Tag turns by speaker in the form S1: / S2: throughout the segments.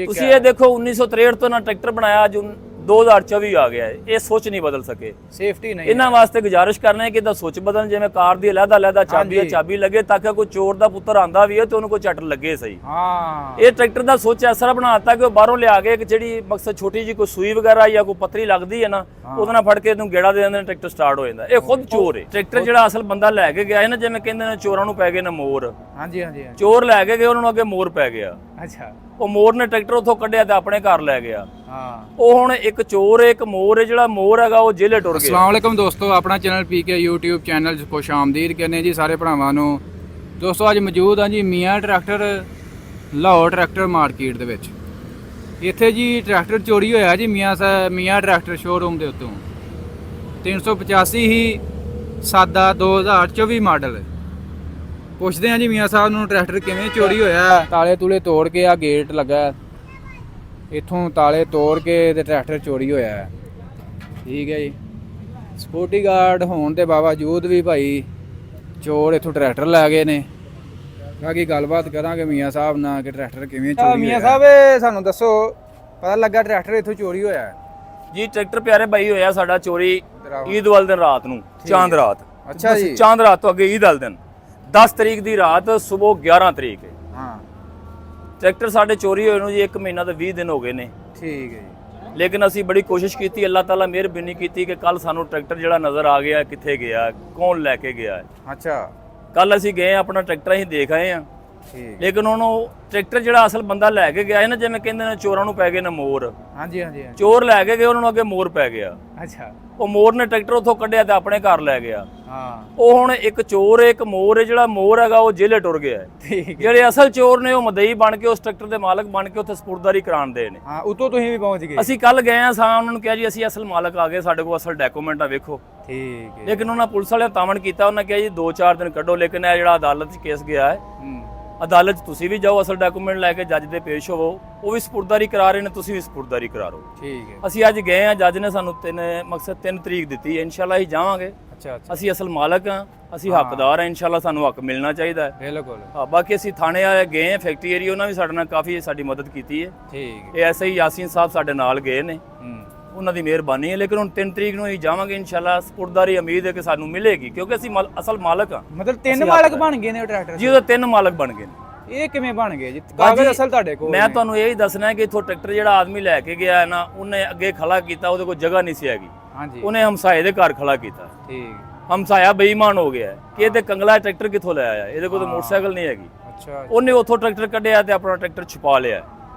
S1: ਤੁਸੀਂ ਇਹ ਦੇਖੋ 1963 ਤੋਂ ਨਾ ਟਰੈਕਟਰ ਬਣਾਇਆ ਅੱਜ 2024 ਆ ਗਿਆ ਹੈ। ਇਹ ਸੋਚ ਨਹੀਂ ਬਦਲ ਸਕੇ,
S2: ਸੇਫਟੀ ਨਹੀਂ।
S1: ਇਹਨਾਂ ਵਾਸਤੇ ਗੁਜ਼ਾਰਿਸ਼ ਕਰਨਾ ਹੈ ਕਿ ਇਹਦਾ ਸੋਚ ਬਦਲਣ, ਜਿਵੇਂ ਕਾਰ ਦੀ ਅਲੱਗਾ ਚਾਬੀ ਹੈ, ਚਾਬੀ ਲੱਗੇ ਤਾਂ ਕਿ ਕੋਈ ਚੋਰ ਦਾ ਪੁੱਤਰ ਆਂਦਾ ਵੀ ਹੈ ਤੇ ਉਹਨੂੰ ਕੋਈ ਝੱਟ ਲੱਗੇ ਸਹੀ।
S2: ਹਾਂ,
S1: ਇਹ ਟਰੈਕਟਰ ਦਾ ਸੋਚ ਇਸ ਤਰ੍ਹਾਂ ਬਣਾ ਦਿੱਤਾ ਕਿ ਉਹ ਬਾਹਰੋਂ ਲਿਆ ਕੇ ਇੱਕ ਜਿਹੜੀ ਮਕਸਦ ਛੋਟੀ ਜੀ ਕੋਈ ਸੂਈ ਵਗੈਰਾ ਜਾਂ ਕੋਈ ਪੱਤਰੀ ਲੱਗਦੀ ਹੈ ਨਾ, ਉਹਦੇ ਨਾਲ ਫੜ ਕੇ ਇਹਨੂੰ ਗੇੜਾ ਦੇ ਦਿੰਦੇ ਨੇ, ਟਰੈਕਟਰ ਸਟਾਰਟ ਹੋ ਜਾਂਦਾ। ਇਹ ਖੁਦ ਚੋਰ ਹੈ ਟਰੈਕਟਰ। ਜਿਹੜਾ ਅਸਲ ਬੰਦਾ ਲੈ ਕੇ ਗਿਆ ਹੈ ਨਾ, ਜਿਵੇਂ ਕਹਿੰਦੇ ਨੇ ਚੋਰਾਂ ਨੂੰ ਪੈ ਗਏ ਨੇ ਮੋਰ।
S2: ਹਾਂਜੀ ਹਾਂਜੀ।
S1: ਚੋਰ ਲੈ ਕੇ ਗਏ, ਉਹਨਾਂ ਨੂੰ ਅੱਗੇ ਮੋਰ ਪੈ ਗਿਆ।
S2: ਅੱਛਾ,
S1: ਉਹ ਮੋਰ ਨੇ ਟਰੈਕਟਰ ਉੱਥੋਂ ਕੱਢਿਆ ਤੇ ਆਪਣੇ ਘਰ ਲੈ ਗਿਆ।
S2: ਹਾਂ,
S1: ਉਹ ਹੁਣ ਇੱਕ ਚੋਰ ਹੈ, ਇੱਕ ਮੋਰ ਹੈ। ਜਿਹੜਾ ਮੋਰ ਹੈਗਾ ਉਹ ਜੇਲੇ ਟੁਰ ਗਿਆ।
S2: अस्सलाम वालेकुम दोस्तों, अपना चैनल पीके YouTube चैनल च खुश आमदीद कहने जी सारे भरावां ਨੂੰ। ਦੋਸਤੋ ਅੱਜ ਮੌਜੂਦ ਹਾਂ ਜੀ ਮੀਆਂ ਟਰੈਕਟਰ ਲਾਹੌਰ ਟਰੈਕਟਰ ਮਾਰਕੀਟ ਦੇ ਵਿੱਚ। ਇੱਥੇ ਜੀ ਟਰੈਕਟਰ ਚੋਰੀ ਹੋਇਆ ਜੀ ਮੀਆਂ ਟਰੈਕਟਰ ਸ਼ੋਰੂਮ ਦੇ ਉੱਤੋਂ। 385 ਹੀ ਸਾਦਾ 2024 ਮਾਡਲ। ਪੁੱਛਦੇ ਹਾਂ ਜੀ ਮੀਆਂ ਸਾਹਿਬ ਨੂੰ ਟਰੈਕਟਰ ਕਿਵੇਂ ਚੋਰੀ ਹੋਇਆ। ਤਾਲੇ ਤੂਲੇ ਤੋੜ ਕੇ ਆ ਗੇਟ ਲੱਗਾ, ਇੱਥੋਂ ਤਾਲੇ ਤੋੜ ਕੇ ਤੇ ਟਰੈਕਟਰ ਚੋਰੀ ਹੋਇਆ। ਠੀਕ ਹੈ ਜੀ, ਸਿਕਿਉਰਟੀ ਗਾਰਡ ਹੋਣ ਦੇ ਬਾਵਜੂਦ ਵੀ ਭਾਈ ਚੋਰ ਇੱਥੋਂ ਟਰੈਕਟਰ ਲੈ ਗਏ ਨੇ। ਬਾਕੀ ਗੱਲਬਾਤ ਕਰਾਂਗੇ ਮੀਆਂ ਸਾਹਿਬ ਨਾਲ ਕਿ ਟਰੈਕਟਰ ਕਿਵੇਂ ਚੋਰੀ ਹੋਇਆ। ਮੀਆਂ ਸਾਹਿਬ ਸਾਨੂੰ ਦੱਸੋ, ਪਤਾ ਲੱਗਾ ਟਰੈਕਟਰ ਇੱਥੋਂ ਚੋਰੀ ਹੋਇਆ
S1: ਜੀ? ਟਰੈਕਟਰ ਪਿਆਰੇ ਭਾਈ ਹੋਇਆ ਸਾਡਾ ਚੋਰੀ ਈਦ ਵਾਲੇ ਦਿਨ ਰਾਤ ਨੂੰ, ਚਾਂਦ ਰਾਤ।
S2: ਅੱਛਾ ਜੀ,
S1: ਚਾਂਦ ਰਾਤ ਤੋਂ ਅੱਗੇ ਈਦ ਵਾਲੇ ਦਿਨ 10 ਤਰੀਕ ਦੀ ਰਾਤ ਸਵੇਰ 11 ਤਰੀਕ ਹੈ।
S2: ਹਾਂ,
S1: ਟਰੈਕਟਰ ਸਾਡੇ ਚੋਰੀ ਹੋਏ ਨੂੰ ਜੀ 1 ਮਹੀਨਾ ਤੇ 20 ਦਿਨ ਹੋ ਗਏ ਨੇ।
S2: ਠੀਕ ਹੈ ਜੀ।
S1: ਲੇਕਿਨ ਅਸੀਂ ਬੜੀ ਕੋਸ਼ਿਸ਼ ਕੀਤੀ, ਅੱਲਾਹ ਤਾਲਾ ਮਿਹਰਬਾਨੀ ਕੀਤੀ ਕਿ ਕੱਲ ਸਾਨੂੰ ਟਰੈਕਟਰ ਜਿਹੜਾ ਨਜ਼ਰ ਆ ਗਿਆ, ਕਿੱਥੇ ਗਿਆ, ਕੌਣ ਲੈ ਕੇ ਗਿਆ ਹੈ।
S2: ਅੱਛਾ,
S1: ਕੱਲ ਅਸੀਂ ਗਏ ਆਪਣਾ ਟਰੈਕਟਰ ਅਸੀਂ ਦੇਖ ਆਏ ਆ।
S2: ਠੀਕ।
S1: ਲੇਕਿਨ ਉਹਨੂੰ ਟਰੈਕਟਰ ਜਿਹੜਾ ਅਸਲ ਬੰਦਾ ਲੈ ਕੇ ਗਿਆ ਹੈ ਨਾ, ਜਿਵੇਂ ਕਹਿੰਦੇ ਨੇ ਚੋਰਾਂ ਨੂੰ ਪੈ ਗਏ ਨੇ ਮੋਰ।
S2: ਹਾਂਜੀ ਹਾਂਜੀ।
S1: ਚੋਰ ਲੈ ਕੇ ਗਏ, ਉਹਨਾਂ ਨੂੰ ਅੱਗੇ ਮੋਰ ਪੈ ਗਿਆ।
S2: ਅੱਛਾ,
S1: ਉਹ ਮੋਰ ਨੇ ਟਰੈਕਟਰ ਉੱਥੋਂ ਕੱਢਿਆ ਤੇ ਆਪਣੇ ਘਰ ਲੈ ਗਿਆ।
S2: ਹਾਂ,
S1: ਉਹ ਹੁਣ ਇੱਕ ਚੋਰ ਹੈ, ਇੱਕ ਮੋਰ ਹੈ। ਜਿਹੜਾ ਮੋਰ ਹੈਗਾ ਉਹ ਜੇਲੇ ਟੁਰ ਗਿਆ ਹੈ।
S2: ਠੀਕ।
S1: ਜਿਹੜੇ ਅਸਲ ਚੋਰ ਨੇ ਉਹ ਮਦਈ ਬਣ ਕੇ ਉਸ ਟਰੈਕਟਰ ਦੇ ਮਾਲਕ ਬਣ ਕੇ ਉੱਥੇ ਸਪੁਰਦਾਰੀ ਕਰਾਉਂਦੇ ਨੇ।
S2: ਹਾਂ, ਉਤੋਂ ਤੁਸੀਂ ਵੀ ਪਹੁੰਚ ਗਏ।
S1: ਅਸੀਂ ਕੱਲ ਗਏ ਆ ਸਾਂ, ਉਹਨਾਂ ਨੂੰ ਕਿਹਾ ਜੀ ਅਸੀਂ ਅਸਲ ਮਾਲਕ ਆ ਗਏ, ਸਾਡੇ ਕੋਲ ਅਸਲ ਡਾਕੂਮੈਂਟ ਆ, ਵੇਖੋ।
S2: ਠੀਕ ਹੈ।
S1: ਲੇਕਿਨ ਉਹਨਾਂ ਪੁਲਿਸ ਵਾਲਿਆਂ ਤਾਮਣ ਕੀਤਾ, ਉਹਨਾਂ ਕਿਹਾ ਜੀ 2-4 ਦਿਨ ਕੱਢੋ। ਲੇਕਿਨ ਇਹ ਜਿਹੜਾ ਅਦਾਲਤ 'ਚ ਕੇਸ ਗਿਆ ਹੈ, ਅਦਾਲਤ 'ਚ ਤੁਸੀਂ ਵੀ ਜਾਓ, ਅਸਲ ਡਾਕੂਮੈਂਟ ਲੈ ਕੇ ਜੱਜ ਦੇ ਪੇਸ਼ ਹੋਵੋ। ਉਹ ਵੀ ਸਪੁਰਦਾਰੀ ਕਰਾ ਰਹੇ ਨੇ, ਤੁਸੀਂ ਵੀ ਸਪੁਰਦਾਰੀ ਕਰਾ ਲਓ।
S2: ਠੀਕ ਹੈ।
S1: ਅਸੀਂ ਅੱਜ ਗਏ ਆ, ਜੱਜ ਨੇ ਸਾਨੂੰ 3 ਤਰੀਕ ਦਿੱਤੀ ਹੈ। ਇਨਸ਼ਾਅੱਲਾ ਅਸੀਂ ਜਾਵਾਂਗੇ।
S2: ਅੱਛਾ ਅੱਛਾ,
S1: ਅਸੀਂ ਅਸਲ ਮਾਲਕ ਹਾਂ, ਅਸੀਂ ਹੱਕਦਾਰ ਹਾਂ। ਇਨਸ਼ਾਅੱਲਾ ਸਾਨੂੰ ਹੱਕ ਮਿਲਣਾ ਚਾਹੀਦਾ ਹੈ।
S2: ਬਿਲਕੁਲ।
S1: ਹਾਂ, ਬਾਕੀ ਅਸੀਂ ਥਾਣੇ ਵਾਲੇ ਗਏ ਆ, ਫੈਕਟਰੀ ਏਰੀਆ, ਉਹਨਾਂ ਵੀ ਸਾਡੇ ਨਾਲ ਕਾਫੀ ਸਾਡੀ ਮਦਦ ਕੀਤੀ ਹੈ।
S2: ਠੀਕ।
S1: ਇਹ ਐਸਆਈ ਯਾਸੀਨ ਸਾਹਿਬ ਸਾਡੇ ਨਾਲ ਗਏ ਨੇ, ਉਹਨਾਂ ਦੀ ਮਿਹਰਬਾਨੀ ਹੈ। ਲੇਕਿਨ ਹੁਣ 3 ਤਰੀਕ ਨੂੰ ਹੀ ਜਾਵਾਂਗੇ ਇਨਸ਼ਾਅੱਲਾ। ਸਪੁਰਦਾਰੀ ਉਮੀਦ ਹੈ ਕਿ ਸਾਨੂੰ ਮਿਲੇਗੀ, ਕਿਉਂਕਿ ਅਸੀਂ ਅਸਲ ਮਾਲਕ ਹਾਂ।
S2: ਮਤਲਬ 3 ਮਾਲਕ ਬਣ ਗਏ ਨੇ ਟਰੈਕਟਰ
S1: ਜੀ, ਉਹਦੇ 3 ਮਾਲਕ ਬਣ ਗਏ ਨੇ।
S2: ਇਹ ਕਿਵੇਂ ਬਣ ਗਏ ਜੀ? ਕਾਗਜ਼ ਅਸਲ ਤੁਹਾਡੇ ਕੋਲ?
S1: ਮੈਂ ਤੁਹਾਨੂੰ ਇਹ ਹੀ ਦੱਸਣਾ ਹੈ ਕਿ ਇਥੋਂ ਟਰੈਕਟਰ ਜਿਹੜਾ ਆਦਮੀ ਲੈ ਕੇ ਗਿਆ ਹੈ ਨਾ, ਉਹਨੇ ਅੱਗੇ ਖੜਾ ਕੀਤਾ, ਉਹਦੇ ਕੋਲ ਜਗ੍ਹਾ ਨਹੀਂ ਸੀ ਹੈਗੀ।
S2: ਹਾਂਜੀ,
S1: ਉਹਨੇ ਹਮਸਾਏ ਦੇ ਘਰ ਖੜਾ ਕੀਤਾ।
S2: ਠੀਕ।
S1: ਹਮਸਾਇਆ ਬੇਈਮਾਨ ਹੋ ਗਿਆ ਕਿ ਇਹਦੇ ਕੰਗਲਾ ਟਰੈਕਟਰ ਕਿੱਥੋਂ ਲੈ ਆਇਆ, ਇਹਦੇ ਕੋਲ ਤਾਂ ਮੋਟਰਸਾਈਕਲ ਨਹੀਂ ਹੈਗੀ।
S2: ਅੱਛਾ,
S1: ਉਹਨੇ ਉੱਥੋਂ ਟਰੈਕਟਰ ਕੱਢਿਆ ਤੇ ਆਪਣਾ ਟਰੈਕਟਰ ਛੁਪਾ ਲਿਆ।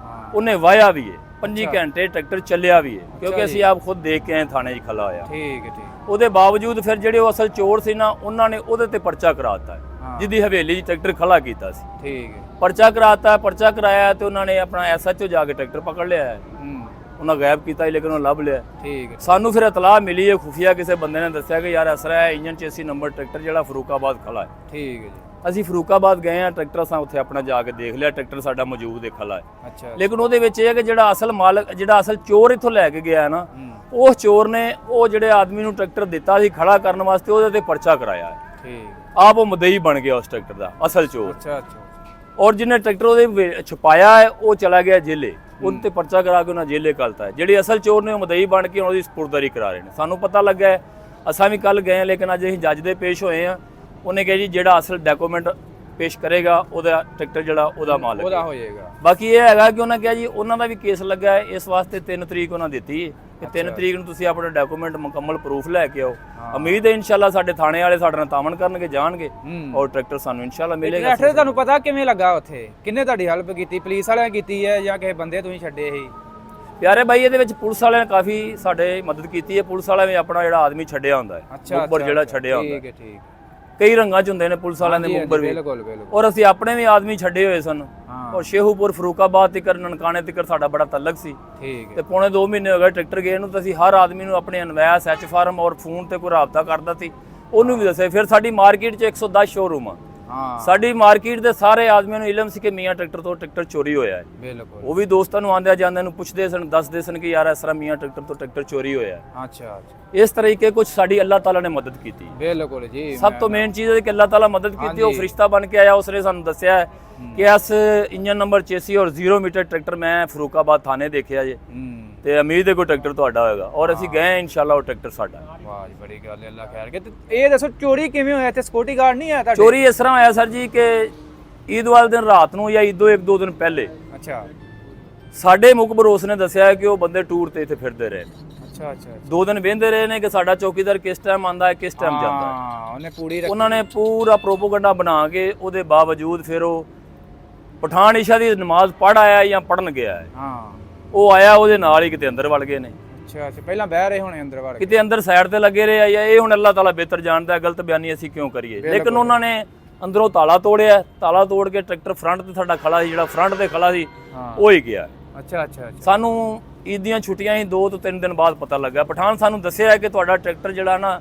S1: ਉਹਨੇ ਵਾਇਆ ਵੀ ਹੈ, 5 ਘੰਟੇ ਟਰੈਕਟਰ ਚੱਲਿਆ ਵੀ ਹੈ, ਕਿਉਂਕਿ ਅਸੀਂ ਆਪ ਖੁਦ ਦੇਖ ਕੇ ਆਏ, ਥਾਣੇ 'ਚ ਖੜਾ ਹੋਇਆ।
S2: ਠੀਕ ਹੈ ਠੀਕ।
S1: ਉਹਦੇ ਬਾਵਜੂਦ ਫਿਰ ਜਿਹੜੇ ਉਹ ਅਸਲ ਚੋਰ ਸੀ ਨਾ, ਉਹਨਾਂ ਨੇ ਉਹਦੇ ਤੇ ਪਰਚਾ ਕਰਾਤਾ, ਜਿਹਦੀ ਹਵੇਲੀ 'ਚ ਟਰੈਕਟਰ ਖੜਾ ਕੀਤਾ ਸੀ।
S2: ਠੀਕ ਹੈ।
S1: ਪਰਚਾ ਕਰਾਤਾ, ਪਰਚਾ ਕਰਾਇਆ ਤੇ ਉਹਨਾਂ ਨੇ ਆਪਣਾ ਐਸਐਚਓ ਜਾ ਕੇ ਟਰੈਕਟਰ ਪਕੜ ਲਿਆ ਹੈ। ਉਹਨਾਂ ਗਾਇਬ ਕੀਤਾ, ਲੇਕਿਨ ਉਹ ਲੱਭ ਲਿਆ।
S2: ਠੀਕ ਹੈ।
S1: ਸਾਨੂੰ ਫਿਰ ਇਤਲਾਹ ਮਿਲੀ ਹੈ, ਖੁਫੀਆ ਕਿਸੇ ਬੰਦੇ ਨੇ ਦੱਸਿਆ ਕਿ ਯਾਰ ਅਸਰਾ ਹੈ ਇੰਜਨ 86 ਨੰਬਰ ਟਰੈਕਟਰ ਜਿਹੜਾ ਫਰੂਕਾਬਾਦ ਖੜਾ ਹੈ।
S2: ਠੀਕ ਹੈ ਜੀ।
S1: ਅਸੀਂ ਫਰੂਕਾਬਾਦ ਗਏ ਆ, ਟਰੈਕਟਰ ਅਸਾਂ ਉੱਥੇ ਆਪਣਾ ਜਾ ਕੇ ਦੇਖ ਲਿਆ, ਟਰੈਕਟਰ ਸਾਡਾ ਮੌਜੂਦ ਹੈ, ਖੜਾ ਹੈ।
S2: ਅੱਛਾ।
S1: ਲੇਕਿਨ ਉਹਦੇ ਵਿੱਚ ਇਹ ਹੈ ਕਿ ਜਿਹੜਾ ਅਸਲ ਮਾਲਕ, ਜਿਹੜਾ ਅਸਲ ਚੋਰ ਇੱਥੋਂ ਲੈ ਕੇ ਗਿਆ ਨਾ, ਉਸ ਚੋਰ ਨੇ ਉਹ ਜਿਹੜੇ ਆਦਮੀ ਨੂੰ ਟਰੈਕਟਰ ਦਿੱਤਾ ਸੀ ਖੜਾ ਕਰਨ ਵਾਸਤੇ, ਉਹਦੇ ਤੇ ਪਰਚਾ ਕਰਾਇਆ ਹੈ।
S2: ਠੀਕ।
S1: ਆਪ ਉਹ ਮਦਈ ਬਣ ਗਿਆ ਉਸ ਟਰੈਕਟਰ ਦਾ ਅਸਲ ਚੋਰ।
S2: ਅੱਛਾ ਅੱਛਾ।
S1: ਔਰ ਜਿਹਨੇ ਟਰੈਕਟਰ ਉਹਦੇ ਛੁਪਾਇਆ ਹੈ, ਉਹ ਚਲਾ ਗਿਆ ਜੇਲੇ। ਉਹਦੇ ਤੇ ਪਰਚਾ ਕਰਾ ਕੇ ਉਹਨਾਂ ਜੇਲੇ ਕੱਲਤਾ ਹੈ। ਜਿਹੜੇ ਅਸਲ ਚੋਰ ਨੇ ਉਹ ਮਦਈ ਬਣ ਕੇ ਉਹਦੀ ਸਪੁਰਦਾਰੀ ਕਰਾ ਰਹੇ ਨੇ। ਸਾਨੂੰ ਪਤਾ ਲੱਗਾ ਹੈ, ਅਸਾਂ ਵੀ ਕੱਲ ਗਏ, ਲੇਕਿਨ ਅੱਜ ਅਸੀਂ ਜੱਜ ਦੇ ਪੇਸ਼ ਹੋਏ ਆ। ਉਹਨੇ ਕਿਹਾ ਜੀ ਜਿਹੜਾ ਅਸਲ ਡਾਕੂਮੈਂਟ ਪੇਸ਼ ਕਰੇਗਾ ਉਹਦਾ ਟਰੈਕਟਰ ਜਿਹੜਾ ਉਹਦਾ ਮਾਲਕ
S2: ਉਹਦਾ ਹੋ ਜਾਏਗਾ।
S1: ਬਾਕੀ ਇਹ ਹੈਗਾ ਕਿ ਉਹਨਾਂ ਕਿਹਾ ਜੀ ਉਹਨਾਂ ਦਾ ਵੀ ਕੇਸ ਲੱਗਾ ਹੈ, ਇਸ ਵਾਸਤੇ 3 ਤਰੀਕ ਉਹਨਾਂ ਦਿੱਤੀ ਹੈ ਕਿ 3 ਤਰੀਕ ਨੂੰ ਤੁਸੀਂ ਆਪਣੇ ਡਾਕੂਮੈਂਟ ਮੁਕੰਮਲ ਪ੍ਰੂਫ ਲੈ ਕੇ ਆਓ। ਉਮੀਦ ਹੈ ਇਨਸ਼ਾਅੱਲਾ ਸਾਡੇ ਥਾਣੇ ਵਾਲੇ ਸਾਡੇ ਨਾਲ ਤਾਮਨ ਕਰਨਗੇ, ਜਾਣਗੇ ਔਰ ਟਰੈਕਟਰ ਸਾਨੂੰ ਇਨਸ਼ਾਅੱਲਾ ਮਿਲੇਗਾ।
S2: ਟਰੈਕਟਰ ਤੁਹਾਨੂੰ ਪਤਾ ਕਿਵੇਂ ਲੱਗਾ ਉੱਥੇ? ਕਿੰਨੇ ਤੁਹਾਡੀ ਹੈਲਪ ਕੀਤੀ? ਪੁਲਿਸ ਵਾਲਿਆਂ ਕੀਤੀ ਹੈ ਜਾਂ ਕਿਸੇ ਬੰਦੇ ਤੁਸੀਂ ਛੱਡੇ ਸੀ?
S1: ਪਿਆਰੇ ਬਾਈ, ਇਹਦੇ ਵਿੱਚ ਪੁਲਿਸ ਵਾਲਿਆਂ ਨੇ ਕਾਫੀ ਸਾਡੇ ਮਦਦ ਕੀਤੀ ਹੈ। ਪੁਲਿਸ ਵਾਲਿਆਂ ਨੇ ਆਪਣਾ ਜਿਹੜਾ ਆਦਮੀ ਛੱਡਿਆ ਹੁੰਦਾ ਹੈ, ਮੁਖਬਰ ਜਿਹੜਾ ਛੱਡਿਆ ਹੁੰਦਾ।
S2: ਠੀਕ ਹੈ ਠੀਕ।
S1: ਕਈ ਰੰਗਾਂ 'ਚ ਹੁੰਦੇ ਨੇ ਪੁਲਿਸ ਵਾਲਿਆਂ ਦੇ ਮੁਖਬਰ ਵੀ।
S2: ਬਿਲਕੁਲ ਬਿਲਕੁਲ।
S1: ਔਰ ਅਸੀਂ ਆਪਣੇ ਵੀ ਆਦਮੀ ਛੱਡੇ ਹੋਏ ਸਨ। ਔਰ ਸ਼ੇਹੂਪੁਰ, ਫਰੂਕਾਬਾਦ ਤੀਕਰ, ਨਨਕਾਣੇ ਤੀਕਰ ਸਾਡਾ ਬੜਾ ਤਲਕ ਸੀ।
S2: ਠੀਕ ਹੈ।
S1: ਤੇ ਪੌਣੇ 2 ਮਹੀਨੇ ਹੋ ਗਏ ਟਰੈਕਟਰ ਗਏ ਨੂੰ, ਤਾਂ ਅਸੀਂ ਹਰ ਆਦਮੀ ਨੂੰ ਆਪਣੇ ਇਨਵੈਸ ਐਚ ਫਾਰਮ ਔਰ ਫੋਨ ਤੇ ਕੋਈ ਰਾਬਤਾ ਕਰਦਾ ਸੀ, ਉਹਨੂੰ ਵੀ ਦੱਸਿਆ। ਫਿਰ ਸਾਡੀ ਮਾਰਕੀਟ 'ਚ 110 ਸ਼ੋਰੂਮ ਆ। ਸਾਡੀ ਮਾਰਕੀਟ ਦੇ ਸਾਰੇ ਆਦਮੀਆਂ ਨੂੰ ਇਲਮ ਸੀ ਕਿ ਮੀਆਂ ਟਰੈਕਟਰ ਤੋਂ ਟਰੈਕਟਰ ਚੋਰੀ ਹੋਇਆ ਹੈ।
S2: ਬਿਲਕੁਲ।
S1: ਉਹ ਵੀ ਦੋਸਤਾਂ ਨੂੰ ਆਂਦਿਆਂ ਜਾਂਦਿਆਂ ਨੂੰ ਪੁੱਛਦੇ ਸਨ, ਦੱਸਦੇ ਸਨ ਕਿ ਯਾਰ ਇਸ ਤਰ੍ਹਾਂ ਮੀਆਂ ਟਰੈਕਟਰ ਤੋਂ ਟਰੈਕਟਰ ਚੋਰੀ ਹੋਇਆ ਹੈ।
S2: ਅੱਛਾ ਅੱਛਾ।
S1: ਇਸ ਤਰੀਕੇ ਕੁਝ ਸਾਡੀ ਅੱਲਾਹ ਤਾਲਾ ਨੇ ਮਦਦ ਕੀਤੀ।
S2: ਬਿਲਕੁਲ ਜੀ,
S1: ਸਭ ਤੋਂ ਮੇਨ ਚੀਜ਼ ਹੈ ਕਿ ਅੱਲਾਹ ਤਾਲਾ ਮਦਦ ਕੀਤੀ। ਉਹ ਫਰਿਸ਼ਤਾ ਬਣ ਕੇ ਆਇਆ, ਉਸਨੇ ਸਾਨੂੰ ਦੱਸਿਆ ਹੈ ਕਿ ਇਸ ਇੰਜਨ ਨੰਬਰ 86 ਔਰ 0 ਮੀਟਰ ਟਰੈਕਟਰ ਮੈਂ ਫਰੂਕਾਬਾਦ ਥਾਣੇ ਦੇਖਿਆ ਜੇ, ਤੇ ਉਮੀਦ ਹੈ ਕੋਈ ਟਰੈਕਟਰ ਤੁਹਾਡਾ ਹੋਏਗਾ, ਔਰ ਅਸੀਂ ਗਏ ਇਨਸ਼ਾਅੱਲਾ ਉਹ ਟਰੈਕਟਰ ਸਾਡਾ।
S2: ਵਾਹ ਜੀ, ਬੜੀ ਗੱਲ ਹੈ, ਅੱਲਾਹ ਖੈਰ ਕਰੇ। ਤੇ ਇਹ ਦੱਸੋ ਚੋਰੀ ਕਿਵੇਂ ਹੋਇਆ ਇੱਥੇ? ਸਿਕਿਉਰਿਟੀ ਗਾਰਡ ਨਹੀਂ ਆਇਆ ਤੁਹਾਡੇ?
S1: ਚੋਰੀ ਇਸ ਤਰ੍ਹਾਂ ਹੋਇਆ ਸਰ ਜੀ ਕਿ ਈਦ ਵਾਲੇ ਦਿਨ ਰਾਤ ਨੂੰ ਜਾਂ ਈਦੋਂ 1-2 ਦਿਨ ਪਹਿਲੇ
S2: ਅੱਛਾ
S1: ਸਾਡੇ ਮੁਖਬਰ ਉਸ ਨੇ ਦੱਸਿਆ ਕਿ ਉਹ ਬੰਦੇ ਟੂਰ ਤੇ ਇੱਥੇ ਫਿਰਦੇ ਰਹੇ।
S2: ਅੱਛਾ ਅੱਛਾ
S1: 2 ਦਿਨ ਵਹਿੰਦੇ ਰਹੇ ਨੇ ਕਿ ਸਾਡਾ ਚੌਕੀਦਾਰ ਕਿਸ ਟਾਈਮ ਆਂਦਾ ਹੈ, ਕਿਸ ਟਾਈਮ ਜਾਂਦਾ ਹੈ।
S2: ਹਾਂ, ਉਹਨੇ ਪੂਰੀ
S1: ਉਹਨਾਂ ਨੇ ਪੂਰਾ ਪ੍ਰੋਪੋਗੰਡਾ ਬਣਾ ਕੇ ਉਹਦੇ ਬਾਵਜੂਦ ਫਿਰ ਉਹ ਪਠਾਨ ਇਸ਼ਾ ਦੀ ਨਮਾਜ਼ ਪੜ੍ਹ ਆਇਆ ਜਾਂ ਪੜਨ ਗਿਆ ਹੈ।
S2: ਹਾਂ,
S1: ਉਹ ਆਇਆ ਉਹਦੇ ਨਾਲ ਹੀ ਕਿਤੇ ਅੰਦਰ ਵੜ ਗਏ ਨੇ।
S2: ਅੱਛਾ ਅੱਛਾ, ਪਹਿਲਾਂ ਬਹਿ ਰਹੇ ਹੋਣੇ ਅੰਦਰ ਵੜ ਕੇ,
S1: ਕਿਤੇ ਅੰਦਰ ਸਾਈਡ ਤੇ ਲੱਗੇ ਰਹੇ ਆ, ਜਾਂ ਇਹ ਹੁਣ ਅੱਲਾਹ ਤਾਲਾ ਬਿਹਤਰ ਜਾਣਦਾ ਹੈ ਗਲਤ ਬਿਆਨੀ ਅਸੀਂ ਕਿਉਂ ਕਰੀਏ। ਲੇਕਿਨ ਉਹਨਾਂ ਨੇ ਅੰਦਰੋਂ ਤਾਲਾ ਤੋੜਿਆ, ਤਾਲਾ ਤੋੜ ਕੇ ਟਰੈਕਟਰ ਫਰੰਟ ਤੇ ਸਾਡਾ ਖੜਾ ਸੀ, ਜਿਹੜਾ ਫਰੰਟ ਤੇ ਖੜਾ ਸੀ ਉਹ ਹੀ ਗਿਆ।
S2: ਅੱਛਾ ਅੱਛਾ,
S1: ਸਾਨੂੰ ਈਦ ਦੀਆਂ ਛੁੱਟੀਆਂ ਹੀ 2 ਤੋਂ 3 ਦਿਨ ਬਾਅਦ ਪਤਾ ਲੱਗਾ। ਪਠਾਨ ਸਾਨੂੰ ਦੱਸਿਆ ਹੈ ਕਿ ਤੁਹਾਡਾ ਟਰੈਕਟਰ ਜਿਹੜਾ ਨਾ,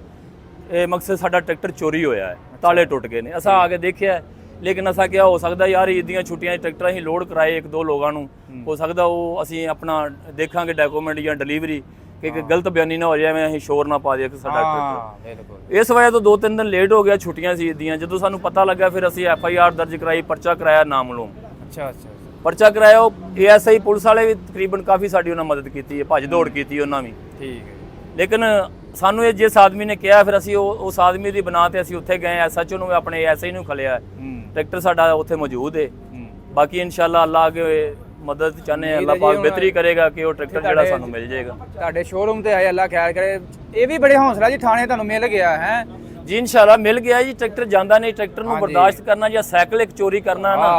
S1: ਇਹ ਮਕਸਦ ਸਾਡਾ ਟਰੈਕਟਰ ਚੋਰੀ ਹੋਇਆ ਹੈ, ਤਾਲੇ ਟੁੱਟ ਗਏ ਨੇ। ਅਸਾਂ ਆ ਕੇ ਦੇਖਿਆ, ਲੇਕਿਨ ਅਸਾਂ ਕਿਹਾ ਹੋ ਸਕਦਾ ਯਾਰ ਈਦ ਦੀਆਂ ਛੁੱਟੀਆਂ 'ਚ ਟਰੈਕਟਰ ਅਸੀਂ ਲੋਡ ਕਰਾਏ 1-2 ਲੋਕਾਂ ਨੂੰ, ਹੋ ਸਕਦਾ ਉਹ ਅਸੀਂ ਆਪਣਾ ਦੇਖਾਂਗੇ ਡਾਕੂਮੈਂਟ ਜਾਂ ਡਿਲੀਵਰੀ ਕਿ ਗਲਤ ਬਿਆਨੀ ਨਾ ਹੋ ਜਾਏ, ਐਵੇਂ ਅਸੀਂ ਸ਼ੋਰ ਨਾ ਪਾ ਦਈਏ ਕਿ ਸਾਡਾ ਟਰੈਕਟਰ।
S2: ਬਿਲਕੁਲ,
S1: ਇਸ ਵਜ੍ਹਾ ਤੋਂ 2-3 ਦਿਨ ਲੇਟ ਹੋ ਗਿਆ, ਛੁੱਟੀਆਂ ਸੀ ਈਦ ਦੀਆਂ। ਜਦੋਂ ਸਾਨੂੰ ਪਤਾ ਲੱਗਾ ਫਿਰ ਅਸੀਂ FIR ਦਰਜ ਕਰਾਈ, ਪਰਚਾ ਕਰਾਇਆ ਨਾਮਲੂਮ।
S2: ਅੱਛਾ ਅੱਛਾ,
S1: ਪਰਚਾ ਕਰਾਇਆ। ਉਹ ASI ਪੁਲਿਸ ਵਾਲੇ ਵੀ ਤਕਰੀਬਨ ਕਾਫੀ ਸਾਡੀ ਉਹਨਾਂ ਮਦਦ ਕੀਤੀ ਹੈ, ਭੱਜ ਦੌੜ ਕੀਤੀ ਉਹਨਾਂ ਵੀ।
S2: ਠੀਕ ਹੈ।
S1: ਲੇਕਿਨ ਸਾਨੂੰ ਇਹ ਜਿਸ ਆਦਮੀ ਨੇ ਕਿਹਾ, ਫਿਰ ਅਸੀਂ ਉਸ ਆਦਮੀ ਦੀ ਬਣਾ ਤੇ ਅਸੀਂ ਉੱਥੇ ਗਏ। SHO ਨੂੰ ਆਪਣੇ ASI ਨੂੰ ਖਲਿਆ, ਟਰੈਕਟਰ ਸਾਡਾ ਉੱਥੇ ਮੌਜੂਦ ਹੈ। ਬਾਕੀ ਇਨਸ਼ਾਅੱਲਾ ਅੱਲਾਹ ਅੱਗੇ ਮਦਦ ਚਾਹਨੇ, ਅੱਲਾਹ ਪਾਕ ਬਿਹਤਰੀ ਕਰੇਗਾ ਕਿ ਉਹ ਟਰੈਕਟਰ ਜਿਹੜਾ ਸਾਨੂੰ ਮਿਲ ਜਾਏਗਾ।
S2: ਤੁਹਾਡੇ ਸ਼ੋਰੂਮ ਤੇ ਆਏ, ਅੱਲਾਹ ਖੈਰ ਕਰੇ। ਇਹ ਵੀ ਬੜੇ ਹੌਸਲਾ ਜੀ, ਥਾਣੇ ਤੁਹਾਨੂੰ ਮਿਲ ਗਿਆ ਹੈ
S1: ਜੀ, ਇਨਸ਼ਾਅੱਲਾ ਮਿਲ ਗਿਆ ਜੀ। ਟਰੈਕਟਰ ਜਾਂਦਾ ਨਹੀਂ, ਟਰੈਕਟਰ ਨੂੰ ਬਰਦਾਸ਼ਤ ਕਰਨਾ ਜਾਂ ਸਾਈਕਲ ਇੱਕ ਚੋਰੀ ਕਰਨਾ ਨਾ,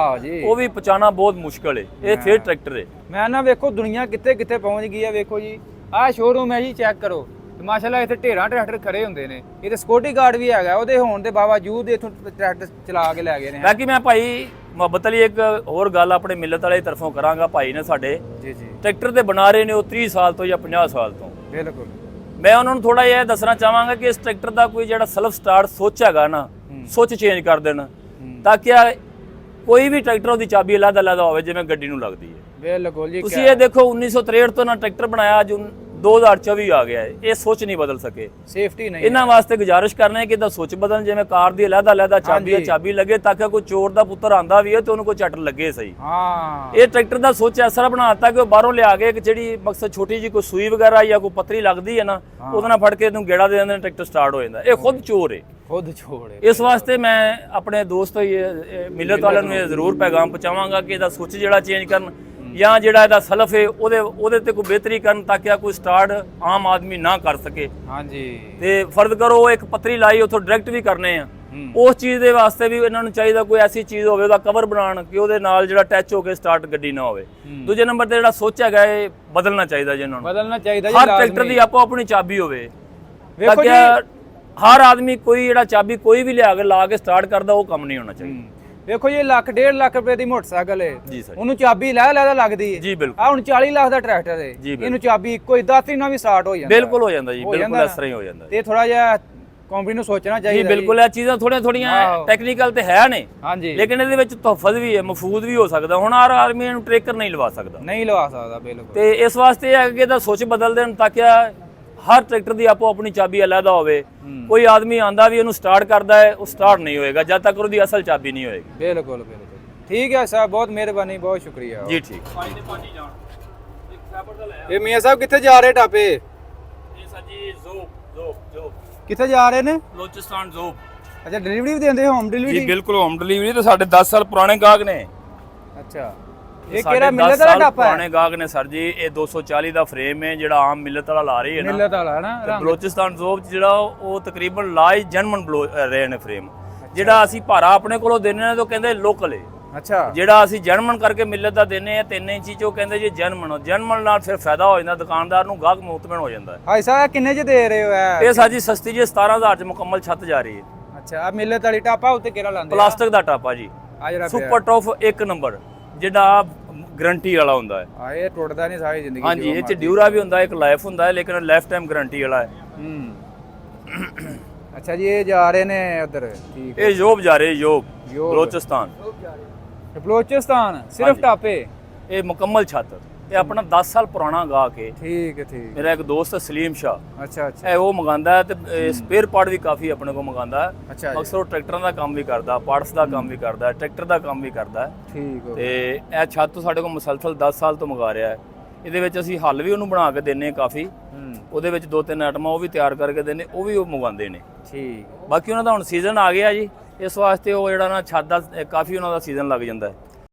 S1: ਉਹ ਵੀ ਪਹੁੰਚਾਉਣਾ ਬਹੁਤ ਮੁਸ਼ਕਲ ਹੈ। ਇਹ ਫਿਰ ਟਰੈਕਟਰ ਹੈ।
S2: ਮੈਂ ਨਾ ਵੇਖੋ ਦੁਨੀਆ ਕਿੱਥੇ ਕਿੱਥੇ ਪਹੁੰਚ ਗਈ ਹੈ। ਵੇਖੋ ਜੀ, ਆਹ ਸ਼ੋਰੂਮ ਹੈ ਜੀ, ਚੈੱਕ ਕਰੋ। ਤੇ ਮਾਸ਼ਾਅੱਲਾ ਇੱਥੇ ਢੇਰਾਂ ਟਰੈਕਟਰ ਖੜੇ ਹੁੰਦੇ ਨੇ। ਇਹ ਤੇ ਸਿਕਿਉਰਿਟੀ ਗਾਰਡ ਵੀ ਹੈਗਾ, ਉਹਦੇ ਹੋਣ ਦੇ ਬਾਵਜੂਦ ਇੱਥੋਂ ਟਰੈਕਟਰ ਚਲਾ ਕੇ ਲੈ ਗਏ ਨੇ।
S1: ਬਾਕੀ ਮੈਂ ਭਾਈ ਮੁਹੱਬਤ ਲਈ ਇੱਕ ਹੋਰ ਗੱਲ ਆਪਣੇ ਮਿਲਤ ਵਾਲੇ ਦੀ ਤਰਫੋਂ ਕਰਾਂਗਾ। ਭਾਈ ਨੇ ਸਾਡੇ
S2: ਜੀ ਜੀ
S1: ਟਰੈਕਟਰ ਤੇ ਬਣਾ ਰਹੇ ਨੇ ਉਹ 30 ਸਾਲ ਤੋਂ ਜਾਂ 50 ਸਾਲ ਤੋਂ।
S2: ਬਿਲਕੁਲ,
S1: ਮੈਂ ਉਹਨਾਂ ਨੂੰ ਥੋੜਾ ਜਿਹਾ ਦੱਸਣਾ ਚਾਹਾਂਗਾ ਕਿ ਇਸ ਟਰੈਕਟਰ ਦਾ ਕੋਈ ਜਿਹੜਾ ਸੈਲਫ ਸਟਾਰਟ ਸੁੱਚ ਹੈਗਾ ਨਾ, ਸੁੱਚ ਚੇਂਜ ਕਰ ਦੇਣ ਤਾਂ ਕਿ ਕੋਈ ਵੀ ਟਰੈਕਟਰ ਉਹਦੀ ਚਾਬੀ ਅਲੱਗ-ਅਲੱਗ ਹੋਵੇ ਜਿਵੇਂ ਗੱਡੀ ਨੂੰ ਲੱਗਦੀ ਹੈ।
S2: ਬਿਲਕੁਲ ਜੀ,
S1: ਤੁਸੀਂ ਇਹ ਦੇਖੋ 1963 ਤੋਂ ਨਾ ਟਰੈਕਟਰ ਬਣਾਇਆ, ਅੱਜ 2024 ਆ ਗਿਆ ਹੈ, ਇਹ ਸੋਚ ਨਹੀਂ ਬਦਲ ਸਕੇ।
S2: ਸੇਫਟੀ ਨਹੀਂ।
S1: ਇਹਨਾਂ ਵਾਸਤੇ ਗੁਜ਼ਾਰਿਸ਼ ਕਰਨਾ ਹੈ ਕਿ ਇਹਦਾ ਸੋਚ ਬਦਲਣ, ਜਿਵੇਂ ਕਾਰ ਦੀ ਅਲੱਗ-ਅਲੱਗ ਚਾਬੀ ਹੈ, ਚਾਬੀ ਲੱਗੇ ਤਾਂ ਕਿ ਕੋਈ ਚੋਰ ਦਾ ਪੁੱਤਰ ਆਂਦਾ ਵੀ ਹੈ ਤੇ ਉਹਨੂੰ ਕੋਈ ਝੱਟ ਲੱਗੇ ਸਹੀ।
S2: ਹਾਂ,
S1: ਇਹ ਟਰੈਕਟਰ ਦਾ ਸੋਚ ਐਸਾ ਬਣਾ ਦਿੱਤਾ ਕਿ ਉਹ ਬਾਹਰੋਂ ਲਿਆ ਕੇ ਇੱਕ ਜਿਹੜੀ ਮਕਸਦ ਛੋਟੀ ਜੀ ਕੋਈ ਸੂਈ ਵਗੈਰਾ ਜਾਂ ਕੋਈ ਪੱਤਰੀ ਲੱਗਦੀ ਹੈ ਨਾ, ਉਹਦੇ ਨਾਲ ਫੜ ਕੇ ਇਹਨੂੰ ਗੇੜਾ ਦੇ ਦਿੰਦੇ ਨੇ, ਟਰੈਕਟਰ ਸਟਾਰਟ ਹੋ ਜਾਂਦਾ। ਇਹ ਖੁਦ ਚੋਰ ਹੈ,
S2: ਖੁਦ ਚੋਰ ਹੈ।
S1: ਇਸ ਵਾਸਤੇ ਮੈਂ ਆਪਣੇ ਦੋਸਤ ਮਿਲਤ ਵਾਲਿਆਂ ਨੂੰ ਇਹ ਜ਼ਰੂਰ ਪੈਗਾਮ ਪਹੁੰਚਾਵਾਂਗਾ ਕਿ ਇਹਦਾ ਸੋਚ ਜਿਹੜਾ ਚੇਂਜ ਕਰਨ, ਜਾਂ ਜਿਹੜਾ ਇਹਦਾ ਸਲਫ ਹੈ ਉਹਦੇ ਤੇ ਕੋਈ ਬਿਹਤਰੀ ਕਰਨ ਤਾਂ ਕਿ ਕੋਈ ਸਟਾਰਟ ਆਮ ਆਦਮੀ ਨਾ ਕਰ ਸਕੇ।
S2: ਹਾਂਜੀ,
S1: ਤੇ ਫਰਜ਼ ਕਰੋ ਇੱਕ ਪੱਤਰੀ ਲਾਈ ਉੱਥੋਂ ਡਾਇਰੈਕਟ ਵੀ ਕਰਨੇ ਆ, ਉਸ ਚੀਜ਼ ਦੇ ਵਾਸਤੇ ਵੀ ਇਹਨਾਂ ਨੂੰ ਚਾਹੀਦਾ ਕੋਈ ਐਸੀ ਚੀਜ਼ ਹੋਵੇ ਉਹਦਾ ਕਵਰ ਬਣਾਉਣ ਕਿ ਉਹਦੇ ਨਾਲ ਜਿਹੜਾ ਅਟੈਚ ਹੋ ਕੇ ਸਟਾਰਟ ਗੱਡੀ ਨਾ ਹੋਵੇ। ਦੂਜੇ ਨੰਬਰ ਤੇ ਜਿਹੜਾ ਸੋਚ ਹੈਗਾ ਇਹ ਬਦਲਣਾ ਚਾਹੀਦਾ ਜੀ, ਇਹਨਾਂ ਨੂੰ
S2: ਬਦਲਣਾ ਚਾਹੀਦਾ ਜੀ।
S1: ਹਰ ਟਰੈਕਟਰ ਦੀ ਆਪੋ ਆਪਣੀ ਚਾਬੀ ਹੋਵੇ ਤਾਂ
S2: ਵੇਖੋ
S1: ਕਿ
S2: ਜੀ,
S1: ਹਰ ਆਦਮੀ ਕੋਈ ਜਿਹੜਾ ਚਾਬੀ ਕੋਈ ਵੀ ਲਿਆ ਕੇ ਲਾ ਕੇ ਸਟਾਰਟ ਕਰਦਾ ਉਹ ਕੰਮ ਨਹੀਂ ਹੋਣਾ ਚਾਹੀਦਾ।
S2: ਵੇਖੋ ਜੀ, 1.5 ਲੱਖ ਰੁਪਏ ਦੀ ਮੋਟਰਸਾਈਕਲ ਹੈ,
S1: ਜੀ ਸਰ,
S2: ਉਹਨੂੰ ਚਾਬੀ ਲੈ ਲੱਗਦੀ ਹੈ
S1: ਜੀ ਬਿਲਕੁਲ।
S2: ਆ ਹੁਣ 40 ਲੱਖ ਦਾ ਟਰੈਕਟਰ ਹੈ, ਇਹਨੂੰ ਚਾਬੀ ਇੱਕੋ ਹੀ 10 ਨਾਲ ਵੀ ਸਟਾਰਟ ਹੋ ਜਾਂਦਾ।
S1: ਬਿਲਕੁਲ ਹੋ ਜਾਂਦਾ ਜੀ, ਬਿਲਕੁਲ ਇਸ ਤਰ੍ਹਾਂ ਹੀ ਹੋ ਜਾਂਦਾ।
S2: ਤੇ ਥੋੜਾ ਜਿਹਾ ਕੰਪਨੀ ਨੂੰ ਸੋਚਣਾ ਚਾਹੀਦਾ
S1: ਜੀ ਬਿਲਕੁਲ। ਇਹ ਚੀਜ਼ਾਂ ਥੋੜੀਆਂ ਟੈਕਨੀਕਲ ਤੇ ਹੈ ਨੇ,
S2: ਹਾਂਜੀ,
S1: ਲੇਕਿਨ ਇਹਦੇ ਵਿੱਚ ਤਹਫਜ਼ ਵੀ ਹੈ, ਮਫੂਦ ਵੀ ਹੋ ਸਕਦਾ। ਹੁਣ ਹਰ ਆਦਮੀ ਨੂੰ ਟਰੇਕਰ ਨਹੀਂ ਲਵਾ ਸਕਦਾ,
S2: ਨਹੀਂ ਲਵਾ ਸਕਦਾ। ਬਿਲਕੁਲ,
S1: ਤੇ ਇਸ ਵਾਸਤੇ ਇਹ ਅੱਗੇ ਦਾ ਸੋਚ ਬਦਲ ਦੇਣ ਤਾਂ ਕਿ ਹਰ ਟਰੈਕਟਰ ਦੀ ਆਪੋ ਆਪਣੀ ਚਾਬੀ ਅਲੱਗ ਹੋਵੇ। ਕੋਈ ਆਦਮੀ ਆਂਦਾ ਵੀ ਉਹਨੂੰ ਸਟਾਰਟ ਕਰਦਾ ਹੈ, ਉਹ ਸਟਾਰਟ ਨਹੀਂ ਹੋਏਗਾ ਜਦ ਤੱਕ ਉਹਦੀ ਅਸਲ ਚਾਬੀ ਨਹੀਂ ਹੋਏਗੀ।
S2: ਬਿਲਕੁਲ ਬਿਲकुल। ਠੀਕ ਹੈ ਸਾਹਿਬ, ਬਹੁਤ ਮਿਹਰਬਾਨੀ, ਬਹੁਤ ਸ਼ੁਕਰੀਆ
S1: ਜੀ। ਠੀਕ।
S2: ਇਹ ਮੀਆਂ ਸਾਹਿਬ ਕਿੱਥੇ ਜਾ ਰਹੇ ਟਾਪੇ?
S1: ਇਹ ਸਰ ਜੀ ਜ਼ੋਬ
S2: ਕਿੱਥੇ ਜਾ ਰਹੇ ਨੇ?
S1: ਬਲੋਚਿਸਤਾਨ ਜ਼ੋਬ।
S2: ਅੱਛਾ, ਡਿਲੀਵਰੀ ਵੀ ਦਿੰਦੇ, ਹੋਮ ਡਿਲੀਵਰੀ?
S1: ਜੀ ਬਿਲਕੁਲ, ਹੋਮ ਡਿਲੀਵਰੀ। ਤੇ ਸਾਡੇ 10 ਸਾਲ ਪੁਰਾਣੇ ਗਾਹਕ ਨੇ।
S2: ਅੱਛਾ, ਇਹ ਕਿਹੜਾ ਮਿਲਤ ਵਾਲਾ ਟਾਪਾ ਹੈ?
S1: ਪੁਰਾਣੇ ਗਾਹਕ ਨੇ ਸਰ ਜੀ। ਇਹ 240 ਦਾ ਫਰੇਮ ਹੈ ਜਿਹੜਾ ਆਮ ਮਿਲਤ ਵਾਲਾ ਲਾ ਰਹੀ ਹੈ ਨਾ,
S2: ਮਿਲਤ ਵਾਲਾ ਨਾ।
S1: ਬਲੋਚਿਸਤਾਨ ਜ਼ੋਬ ਜਿਹੜਾ ਉਹ ਤਕਰੀਬਨ ਲਾਈ ਜਰਮਨ ਰਹੇ ਨੇ ਫਰੇਮ। ਜਿਹੜਾ ਅਸੀਂ ਭਾਰਾ ਆਪਣੇ ਕੋਲੋਂ ਦਿੰਨੇ ਨੇ ਤਾਂ ਕਹਿੰਦੇ ਲੋਕਲ ਹੈ।
S2: ਅੱਛਾ,
S1: ਜਿਹੜਾ ਅਸੀਂ ਜਰਮਨ ਕਰਕੇ ਮਿਲਤ ਦਾ ਦਿੰਨੇ ਆ 3 ਇੰਚੀ ਚੋਂ ਕਹਿੰਦੇ ਜੀ ਜਰਮਨ ਨਾਲ ਫਿਰ ਫਾਇਦਾ ਹੋ ਜਾਂਦਾ ਦੁਕਾਨਦਾਰ ਨੂੰ, ਗਾਹਕ ਮੁਤਮਿਨ ਹੋ ਜਾਂਦਾ ਹੈ।
S2: ਹਾਈ ਸਾਹਿਬ ਕਿੰਨੇ ਚ ਦੇ ਰਹੇ ਹੋ?
S1: ਇਹ ਸਾਜੀ ਸਸਤੀ ਜੀ 17000 ਚ ਮੁਕੰਮਲ ਛੱਤ ਜਾ ਰਹੀ ਹੈ।
S2: ਅੱਛਾ, ਆ ਮਿਲਤ ਵਾਲੀ ਟਾਪਾ ਉੱਤੇ ਕਿਹੜਾ ਲਾਉਂਦੇ?
S1: ਪਲਾਸਟਿਕ ਦਾ ਟਾਪਾ ਜੀ,
S2: ਆ ਜਿਹੜਾ
S1: ਸੁਪਰ ਟੌਪ 1 ਨੰਬਰ, ਜਿਹੜਾ ਗਾਰੰਟੀ ਵਾਲਾ ਹੁੰਦਾ ਹੈ।
S2: ਆ ਇਹ ਟੁੱਟਦਾ ਨਹੀਂ ਸਾਰੀ ਜ਼ਿੰਦਗੀ।
S1: ਹਾਂਜੀ, ਇਹ ਚ ਡਿਊਰਾ ਵੀ ਹੁੰਦਾ, ਇੱਕ ਲਾਈਫ ਹੁੰਦਾ ਹੈ, ਲੇਕਿਨ ਲਾਈਫ ਟਾਈਮ ਗਾਰੰਟੀ ਵਾਲਾ ਹੈ।
S2: ਅੱਛਾ ਜੀ, ਇਹ ਜਾ ਰਹੇ ਨੇ ਉਧਰ? ਠੀਕ ਹੈ,
S1: ਇਹ ਯੋਬ ਜਾ ਰਹੇ, ਯੋਬ ਬਲੋਚਿਸਤਾਨ।
S2: ਬਲੋਚਿਸਤਾਨ ਸਿਰਫ ਟਾਪੇ?
S1: ਇਹ ਮੁਕੰਮਲ ਛੱਤ। ਇਹ ਆਪਣਾ 10 ਸਾਲ ਪੁਰਾਣਾ ਗਾਹਕ ਹੈ।
S2: ਠੀਕ ਹੈ ਠੀਕ।
S1: ਮੇਰਾ ਇੱਕ ਦੋਸਤ ਹੈ ਸਲੀਮ ਸ਼ਾਹ,
S2: ਅੱਛਾ ਅੱਛਾ
S1: ਇਹ ਉਹ ਮੰਗਾਉਂਦਾ ਹੈ ਤੇ ਸਪੇਅਰ ਪਾਰਟ ਵੀ ਕਾਫੀ ਆਪਣੇ ਕੋਲ ਮੰਗਾਉਂਦਾ ਹੈ।
S2: ਅੱਛਾ ਜੀ।
S1: ਅਕਸਰ ਉਹ ਟਰੈਕਟਰਾਂ ਦਾ ਕੰਮ ਵੀ ਕਰਦਾ, ਪਾਰਟਸ ਦਾ ਕੰਮ ਵੀ ਕਰਦਾ, ਟਰੈਕਟਰ ਦਾ ਕੰਮ ਵੀ ਕਰਦਾ।
S2: ਠੀਕ ਹੋ
S1: ਤੇ ਇਹ ਛੱਤ ਸਾਡੇ ਕੋਲ ਮੁਸਲਸਲ 10 ਸਾਲ ਤੋਂ ਮੰਗਾ ਰਿਹਾ ਹੈ। ਇਹਦੇ ਵਿੱਚ ਅਸੀਂ ਹੱਲ ਵੀ ਉਹਨੂੰ ਬਣਾ ਕੇ ਦਿੰਨੇ ਕਾਫੀ, ਉਹਦੇ ਵਿੱਚ 2-3 ਆਈਟਮਾਂ ਉਹ ਵੀ ਤਿਆਰ ਕਰਕੇ ਦਿੰਨੇ, ਉਹ ਵੀ ਉਹ ਮੰਗਵਾਉਂਦੇ ਨੇ।
S2: ਠੀਕ।
S1: ਬਾਕੀ ਉਹਨਾਂ ਦਾ ਹੁਣ ਸੀਜ਼ਨ ਆ ਗਿਆ ਜੀ, ਇਸ ਵਾਸਤੇ ਉਹ ਜਿਹੜਾ ਨਾ ਛੱਤ ਦਾ ਕਾਫੀ ਉਹਨਾਂ ਦਾ ਸੀਜ਼ਨ ਲੱਗ ਜਾਂਦਾ ਹੈ।